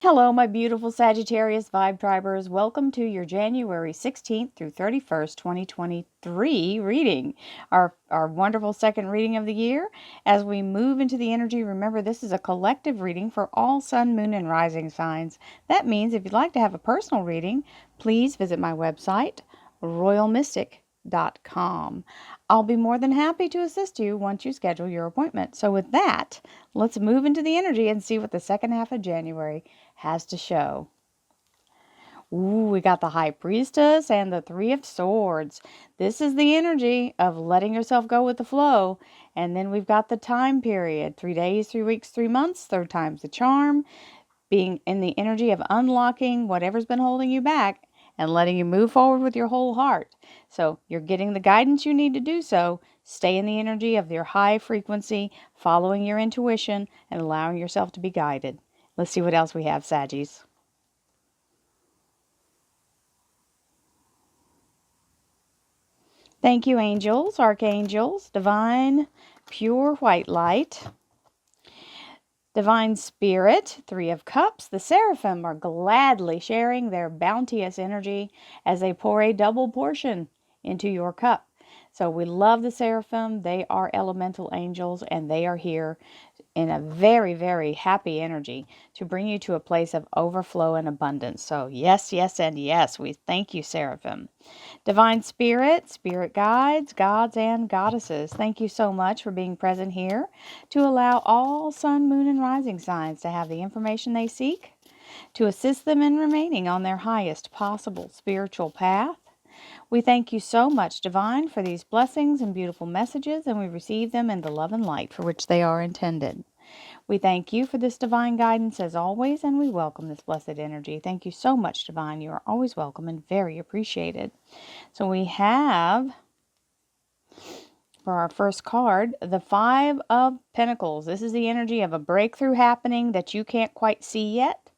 Hello, my beautiful Sagittarius Vibe Tribers. Welcome to your January 16th through 31st, 2023 reading. Our wonderful second reading of the year. As we move into the energy, remember this is a collective reading for all sun, moon, and rising signs. That means if you'd like to have a personal reading, please visit my website, royalmystic.com. I'll be more than happy to assist you once you schedule your appointment. So with that, let's move into the energy and see what the second half of January has to show. Ooh, we got the High Priestess and the Three of Swords. This is the energy of letting yourself go with the flow. And then we've got the time period. 3 days, 3 weeks, 3 months. Third time's the charm. Being in the energy of unlocking whatever's been holding you back and letting you move forward with your whole heart. So you're getting the guidance you need to do so. Stay in the energy of your high frequency, following your intuition, and allowing yourself to be guided. Let's see what else we have, Saggies. Thank you, angels, archangels, divine, pure white light, divine spirit, Three of Cups. The seraphim are gladly sharing their bounteous energy as they pour a double portion into your cup. So we love the seraphim. They are elemental angels, and they are here in a very, very happy energy to bring you to a place of overflow and abundance. So yes, yes, and yes, we thank you, Seraphim. Divine Spirit, Spirit Guides, Gods, and Goddesses, thank you so much for being present here to allow all sun, moon, and rising signs to have the information they seek, to assist them in remaining on their highest possible spiritual path. We thank you so much, Divine, for these blessings and beautiful messages, and we receive them in the love and light for which they are intended. We thank you for this divine guidance as always, and we welcome this blessed energy. Thank you so much, Divine. You are always welcome and very appreciated. So we have, for our first card, the Five of Pentacles. This is the energy of a breakthrough happening that you can't quite see yet.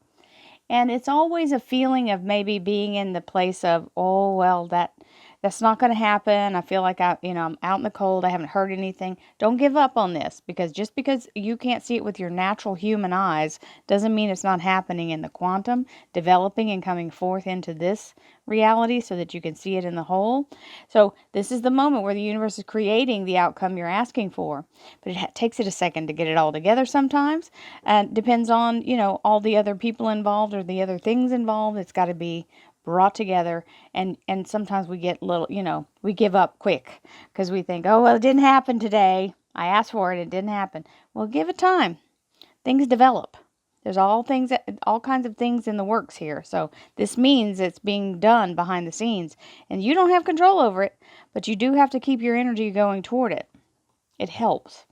And it's always a feeling of maybe being in the place of, oh, well, that's not going to happen. I feel like I'm out in the cold. I haven't heard anything. Don't give up on this, because just because you can't see it with your natural human eyes doesn't mean it's not happening in the quantum, developing and coming forth into this reality so that you can see it in the whole. So this is the moment where the universe is creating the outcome you're asking for. But it takes it a second to get it all together sometimes. And depends on, all the other people involved or the other things involved. It's got to be brought together, and sometimes we get little, we give up quick because we think, oh, well, it didn't happen today. I asked for it, it didn't happen. Well, give it time. Things develop. There's all kinds of things in the works here. So this means it's being done behind the scenes, and you don't have control over it, but you do have to keep your energy going toward it. It helps.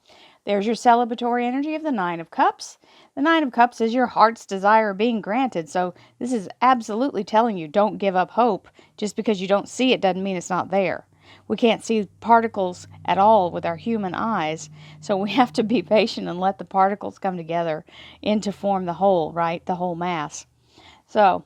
There's your celebratory energy of the Nine of Cups. The Nine of Cups is your heart's desire being granted. So this is absolutely telling you don't give up hope. Just because you don't see it doesn't mean it's not there. We can't see particles at all with our human eyes. So we have to be patient and let the particles come together to form the whole, right? The whole mass. So,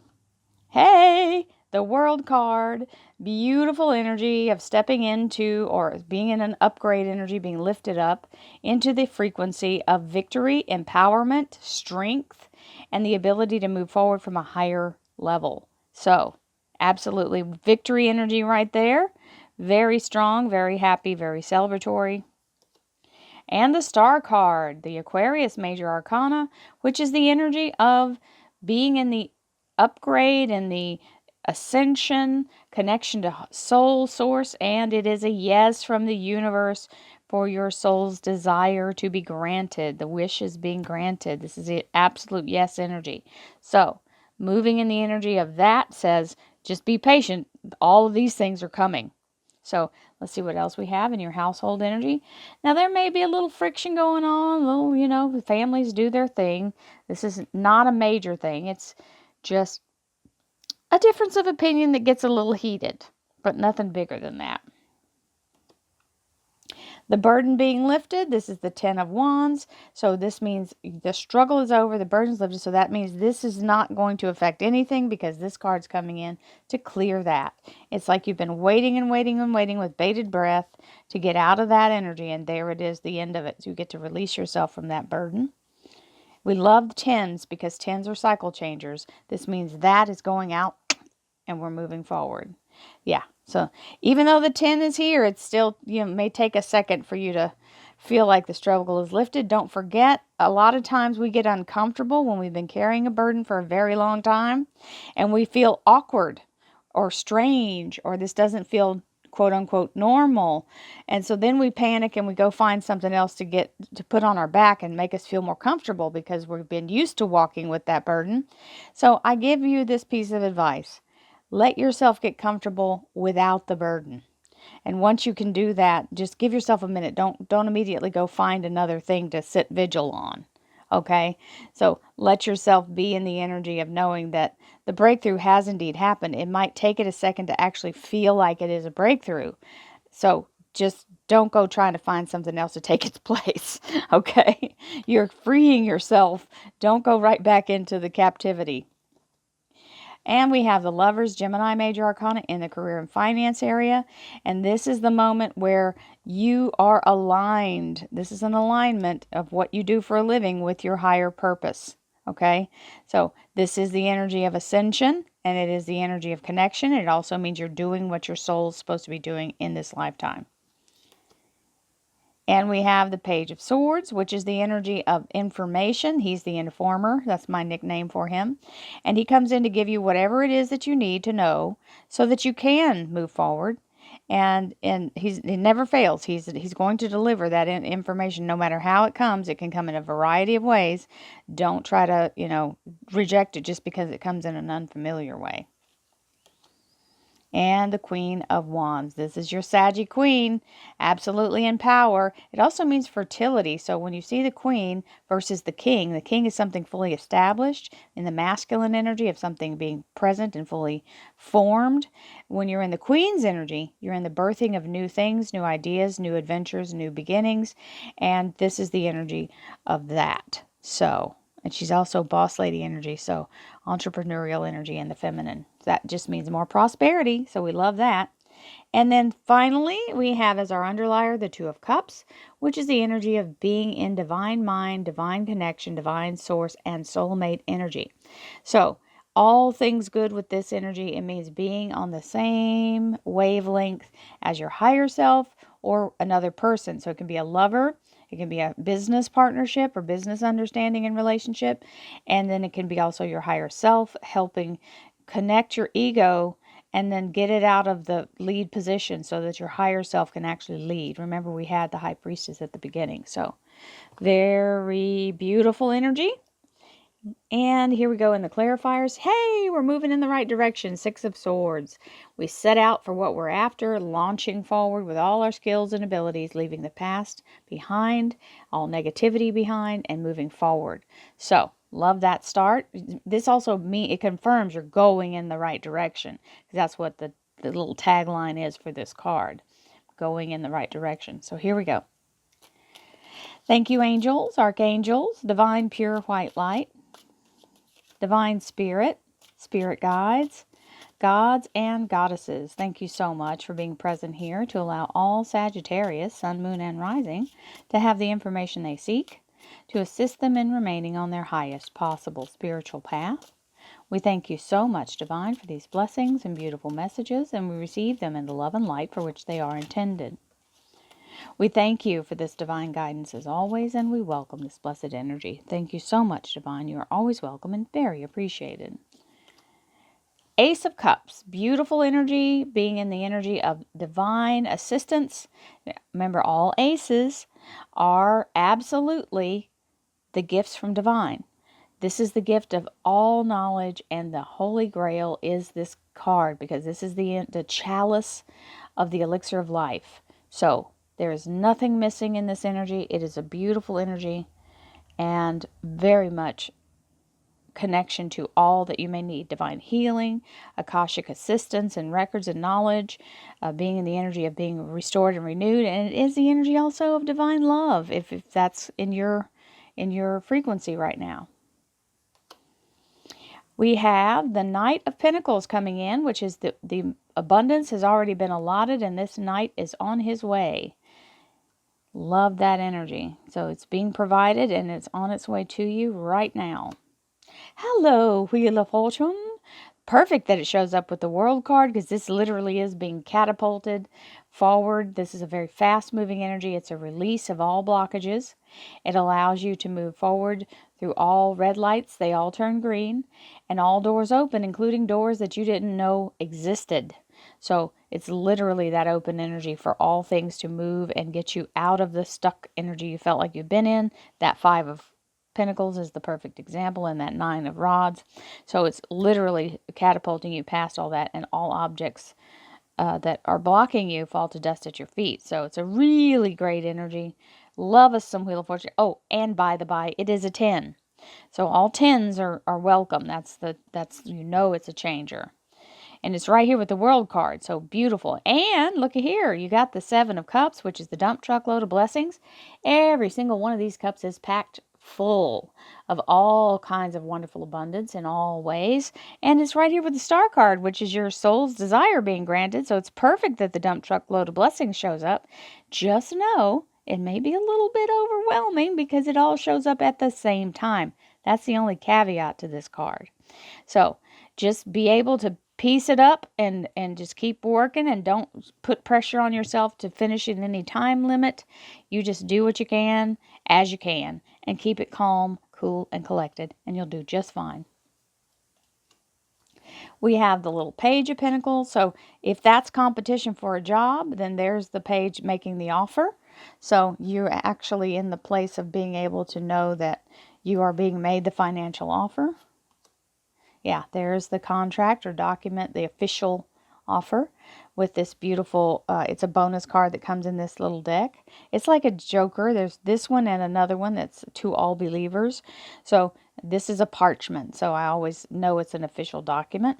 hey, the World card, beautiful energy of stepping into, or being in an upgrade energy, being lifted up into the frequency of victory, empowerment, strength, and the ability to move forward from a higher level. So, absolutely victory energy right there. Very strong, very happy, very celebratory. And the Star card, the Aquarius Major Arcana, which is the energy of being in the upgrade and the ascension, connection to soul source, and it is a yes from the universe for your soul's desire to be granted. The wish is being granted. This is the absolute yes energy. So, moving in the energy of that says, just be patient. All of these things are coming. So, let's see what else we have in your household energy. Now, there may be a little friction going on. The families do their thing. This is not a major thing. It's just a difference of opinion that gets a little heated, but nothing bigger than that. The burden being lifted, this is the Ten of Wands. So this means the struggle is over, the burden's lifted. So that means this is not going to affect anything because this card's coming in to clear that. It's like you've been waiting and waiting and waiting with bated breath to get out of that energy. And there it is, the end of it. So you get to release yourself from that burden. We love tens because tens are cycle changers. This means that is going out and we're moving forward. Yeah. So even though the 10 is here, it's still, may take a second for you to feel like the struggle is lifted. Don't forget, a lot of times we get uncomfortable when we've been carrying a burden for a very long time and we feel awkward or strange, or this doesn't feel quote unquote normal. And so then we panic and we go find something else to put on our back and make us feel more comfortable because we've been used to walking with that burden. So I give you this piece of advice. Let yourself get comfortable without the burden. And once you can do that, just give yourself a minute. Don't immediately go find another thing to sit vigil on. Okay? So let yourself be in the energy of knowing that the breakthrough has indeed happened. It might take it a second to actually feel like it is a breakthrough. So just don't go trying to find something else to take its place. Okay? You're freeing yourself. Don't go right back into the captivity. And we have the Lovers, Gemini Major Arcana in the career and finance area. And this is the moment where you are aligned. This is an alignment of what you do for a living with your higher purpose. Okay? So this is the energy of ascension, and it is the energy of connection. It also means you're doing what your soul is supposed to be doing in this lifetime. And we have the Page of Swords, which is the energy of information. He's the informer. That's my nickname for him. And he comes in to give you whatever it is that you need to know so that you can move forward. And he never fails. He's going to deliver that information no matter how it comes. It can come in a variety of ways. Don't try to, reject it just because it comes in an unfamiliar way. And the Queen of Wands. This is your Saggy Queen, absolutely in power. It also means fertility. So when you see the Queen versus the King is something fully established in the masculine energy of something being present and fully formed. When you're in the Queen's energy, you're in the birthing of new things, new ideas, new adventures, new beginnings. And this is the energy of that. And she's also boss lady energy, so entrepreneurial energy in the feminine. That just means more prosperity, so we love that. And then finally, we have as our underlier the Two of Cups, which is the energy of being in divine mind, divine connection, divine source, and soulmate energy. So all things good with this energy. It means being on the same wavelength as your higher self or another person. So it can be a lover. It can be a business partnership or business understanding and relationship. And then it can be also your higher self helping connect your ego and then get it out of the lead position so that your higher self can actually lead. Remember, we had the High Priestess at the beginning. So very beautiful energy. And here we go in the clarifiers. Hey, we're moving in the right direction. Six of Swords. We set out for what we're after, launching forward with all our skills and abilities, leaving the past behind, all negativity behind, and moving forward. So, love that start. This also it confirms you're going in the right direction. That's what the little tagline is for this card. Going in the right direction. So here we go. Thank you, angels, archangels, divine pure white light, divine spirit, spirit guides, gods and goddesses. Thank you so much for being present here to allow all Sagittarius, sun, moon, and rising to have the information they seek to assist them in remaining on their highest possible spiritual path. We thank you so much, Divine, for these blessings and beautiful messages, and we receive them in the love and light for which they are intended. We thank you for this divine guidance as always, and we welcome this blessed energy. Thank you so much, Divine. You are always welcome and very appreciated. Ace of Cups, beautiful energy, being in the energy of divine assistance. Remember, all aces are absolutely the gifts from divine. This is the gift of all knowledge, and the Holy Grail is this card because this is the chalice of the elixir of life. So there is nothing missing in this energy. It is a beautiful energy and very much connection to all that you may need. Divine healing, Akashic assistance and records and knowledge, being in the energy of being restored and renewed. And it is the energy also of divine love if that's in your frequency right now. We have the Knight of Pentacles coming in, which is the abundance has already been allotted and this knight is on his way. Love that energy. So it's being provided and it's on its way to you right now. Hello, Wheel of Fortune. Perfect that it shows up with the World card, because this literally is being catapulted forward. This is a very fast-moving energy. It's a release of all blockages. It allows you to move forward through all red lights. They all turn green. And all doors open, including doors that you didn't know existed. So it's literally that open energy for all things to move and get you out of the stuck energy you felt like you've been in. That 5 of Pentacles is the perfect example, and that 9 of Rods. So it's literally catapulting you past all that, and all objects that are blocking you fall to dust at your feet. So it's a really great energy. Love us some Wheel of Fortune. Oh, and by the by, it is a 10. So all 10s are welcome. That's it's a changer. And it's right here with the World card. So beautiful. And look at here. You got the 7 of Cups, which is the dump truck load of blessings. Every single one of these cups is packed full of all kinds of wonderful abundance in all ways. And it's right here with the Star card, which is your soul's desire being granted. So it's perfect that the dump truck load of blessings shows up. Just know it may be a little bit overwhelming because it all shows up at the same time. That's the only caveat to this card. So just be able to piece it up and just keep working, and don't put pressure on yourself to finish it in any time limit. You just do what you can as you can and keep it calm, cool, and collected, and you'll do just fine. We have the little Page of Pentacles. So if that's competition for a job, then there's the page making the offer. So you're actually in the place of being able to know that you are being made the financial offer. Yeah, there's the contract or document, the official offer with this beautiful, it's a bonus card that comes in this little deck. It's like a joker. There's this one and another one that's to all believers. So this is a parchment, so I always know it's an official document.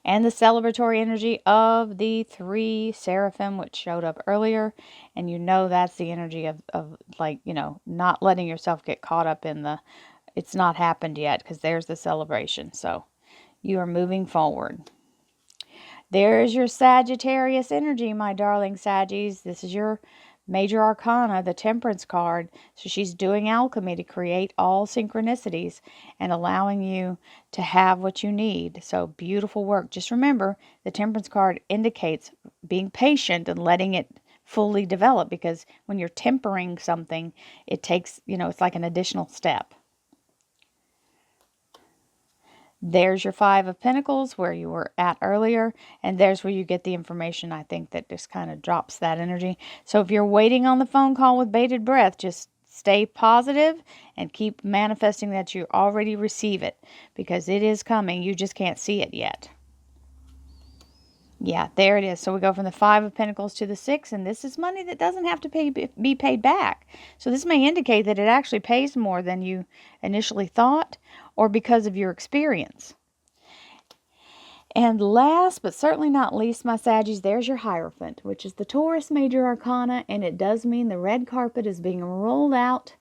And the celebratory energy of the 3 seraphim, which showed up earlier. And you know that's the energy of like, not letting yourself get caught up in the it's not happened yet, because there's the celebration. So you are moving forward. There's your Sagittarius energy, my darling Saggies. This is your major arcana, the Temperance card. So she's doing alchemy to create all synchronicities and allowing you to have what you need. So beautiful work. Just remember, the Temperance card indicates being patient and letting it fully develop, because when you're tempering something, it takes, it's like an additional step. There's your 5 of Pentacles, where you were at earlier, and there's where you get the information, I think, that just kind of drops that energy. So if you're waiting on the phone call with bated breath, just stay positive and keep manifesting that you already receive it, because it is coming. You just can't see it yet. Yeah, there it is. So we go from the 5 of Pentacles to the 6, and this is money that doesn't have to be paid back. So this may indicate that it actually pays more than you initially thought, or because of your experience. And last but certainly not least, my Saggies, there's your Hierophant, which is the Taurus major arcana, and it does mean the red carpet is being rolled out.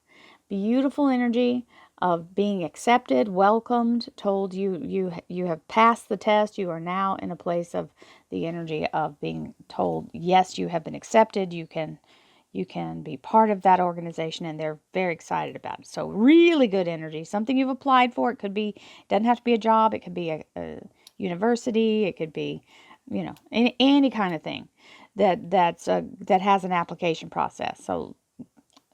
Beautiful energy of being accepted, welcomed, told you have passed the test. You are now in a place of the energy of being told, yes, you have been accepted. You can be part of that organization, and they're very excited about it. So really good energy, something you've applied for. It could be, doesn't have to be a job. It could be a university. It could be, any kind of thing that has an application process. So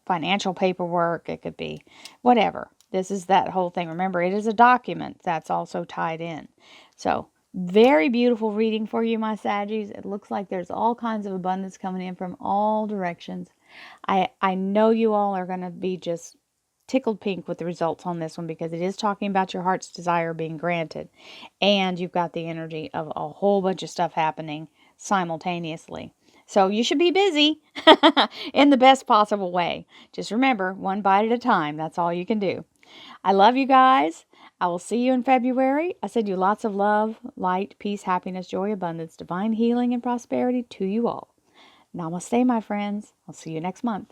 financial paperwork, it could be whatever. This is that whole thing. Remember, it is a document that's also tied in. So very beautiful reading for you, my Saggies. It looks like there's all kinds of abundance coming in from all directions. I know you all are going to be just tickled pink with the results on this one, because it is talking about your heart's desire being granted. And you've got the energy of a whole bunch of stuff happening simultaneously. So you should be busy in the best possible way. Just remember, one bite at a time. That's all you can do. I love you guys. I will see you in February. I send you lots of love, light, peace, happiness, joy, abundance, divine healing, and prosperity to you all. Namaste, my friends. I'll see you next month.